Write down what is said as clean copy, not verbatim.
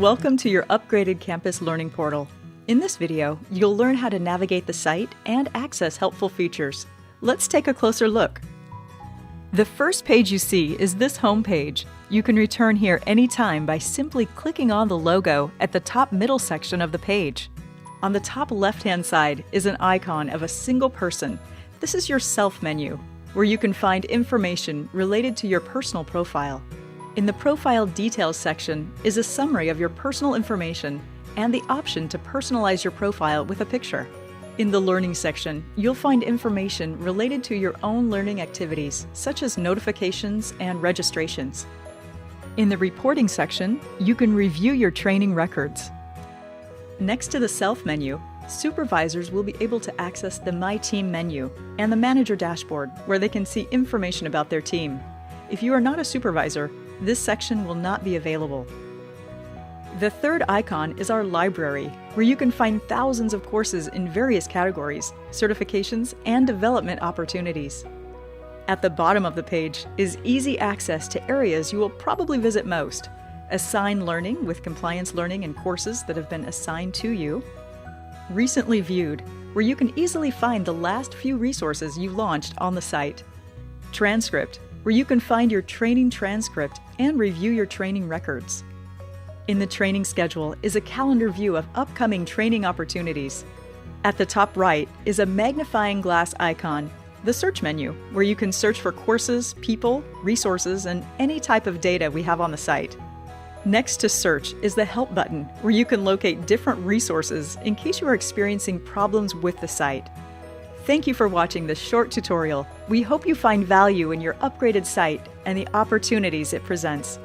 Welcome to your upgraded campus learning portal. In this video, you'll learn how to navigate the site and access helpful features. Let's take a closer look. The first page you see is this home page. You can return here anytime by simply clicking on the logo at the top middle section of the page. On the top left-hand side is an icon of a single person. This is your Self menu, where you can find information related to your personal profile. In the Profile Details section is a summary of your personal information and the option to personalize your profile with a picture. In the Learning section, you'll find information related to your own learning activities, such as notifications and registrations. In the Reporting section, you can review your training records. Next to the Self menu, supervisors will be able to access the My Team menu and the Manager dashboard, where they can see information about their team. If you are not a supervisor, this section will not be available. The third icon is our library, where you can find thousands of courses in various categories, certifications, and development opportunities. At the bottom of the page is easy access to areas you will probably visit most: Assign Learning with compliance learning and courses that have been assigned to you, Recently Viewed, where you can easily find the last few resources you launched on the site, Transcript, where you can find your training transcript and review your training records. In the training schedule is a calendar view of upcoming training opportunities. At the top right is a magnifying glass icon, the Search menu, where you can search for courses, people, resources, and any type of data we have on the site. Next to Search is the Help button, where you can locate different resources in case you are experiencing problems with the site. Thank you for watching this short tutorial. We hope you find value in your upgraded site and the opportunities it presents.